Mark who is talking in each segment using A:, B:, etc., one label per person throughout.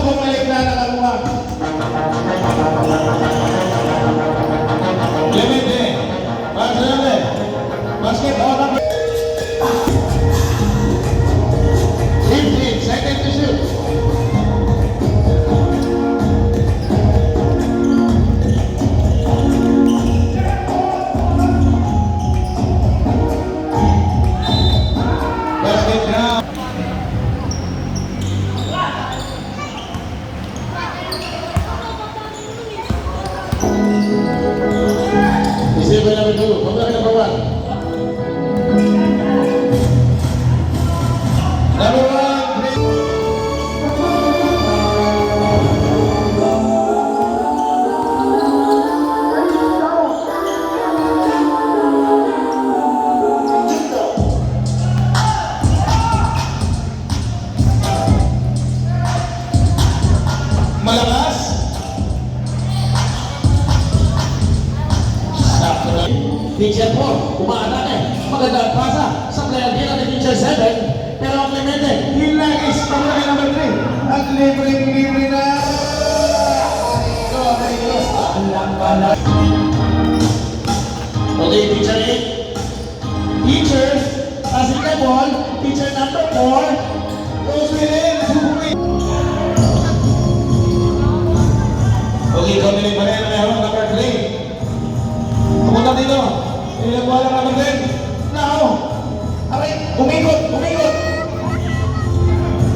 A: bumalik na nakakuha. Clemente, Marcelo, basket, number 15, second to shoot. Basket down. Receiver number 2, pembalak number 1. Number 1, malakas. Sakto na. Teacher 4, umaatake. Magandang pasa sa player nila ni Teacher 7. Pero ang Clemente, hinagis pamulaki number 3. At libre na. Ang lakbala. Okay, Teacher 8. Teacher, passing the ball. Teacher number 4. Goes within. Okay, Dominic Barrera na harap number 3. Pumunta dito. Inilagwala number 10. Now, aray, umikot.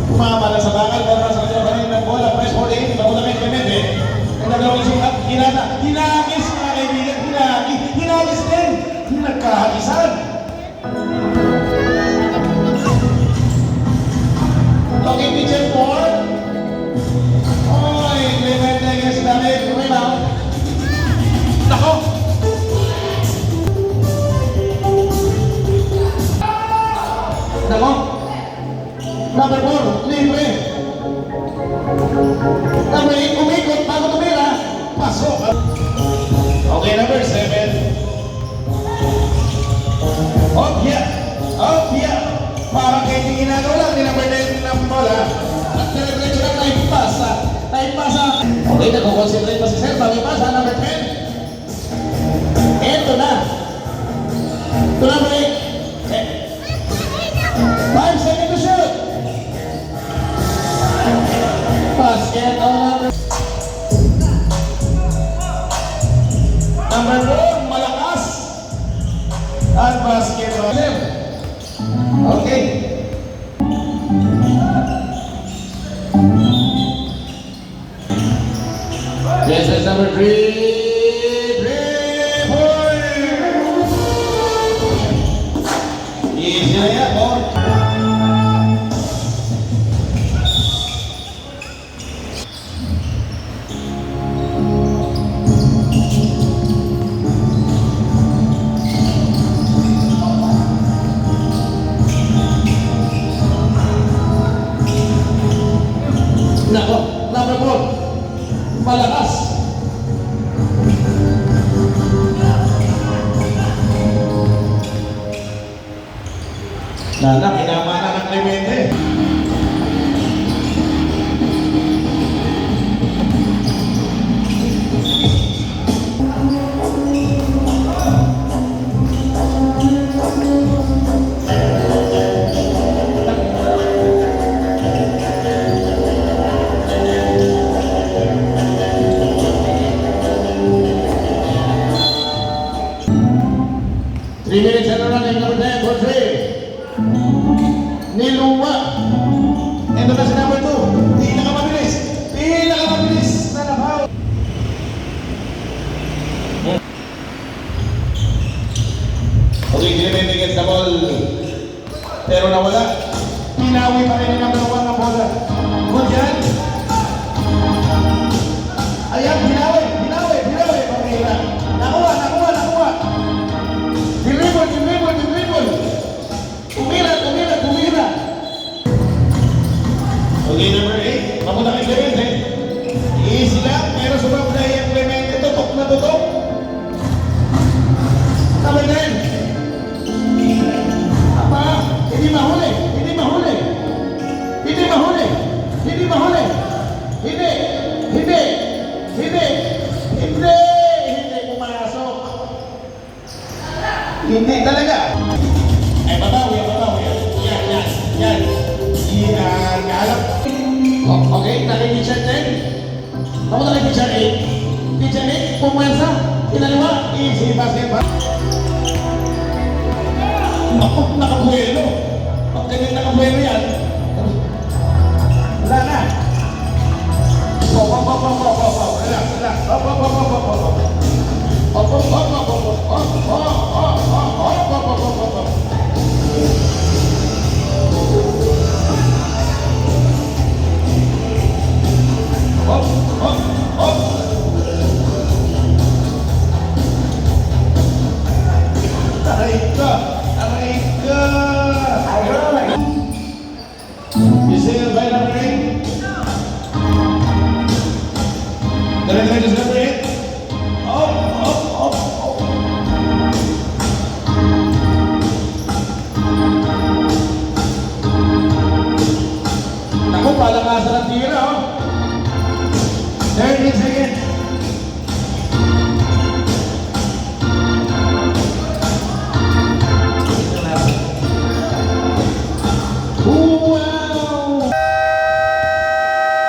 A: Umamala sa bakal, pero nasa kanya pa rin ng bola. Press 48, papunta kay Clemente. Ang nagawang sikat, hinagis mga kaibigan, hinagis din. Nagkahagisan. Okay, Teacher 4. Oy, Clemente against David. Rebound. Nako! Nako! Number 4, libre. Number 8, umikot bago tumira. Pasok. Okay, number 7. Opya. Parang kayo yung ginagawa lang ni number 10 ng bola. At nire-retro na time pasa. Okay, nag-concentrate pa si Sir. Bagay pasa, number 10. Ito na. Ito number 8. 5 seconds to shoot. Basket on number 4, malakas. At basket on left. Okay. Yes, that's number 3. 3-point. Easy na yan, boy. Nako, number 4. Malakas. Nana, kinamana ng Clemente. Three minutes and running, number 10 for 3. Niluwa. Ito na si number 2. Pinakamabilis na nabaw. Okay, Clemente gets the ball. Pero nawala. Pinawi pa rin yung number 1 ng bola. Good yan. Ayan, pinawi. Pamira. Nakuha. Dribble. Tumira. Okay, number 8. Papunta kay Clemente. Easy lang, pero sumabda yung Clemente. Tutok na tutok. Number 10. Apa? Hindi mahuli. Teacher A. Teacher A, pumwensa. Kinaliwa. Easy basketball. Ako, nakabuelo. Pag ganyan nakabuelo yan. Wala na. Relax, relax. Aray ka! Aray ka! You say it by number 8? The red is number 8? Up. Naku, palakasan ang tira,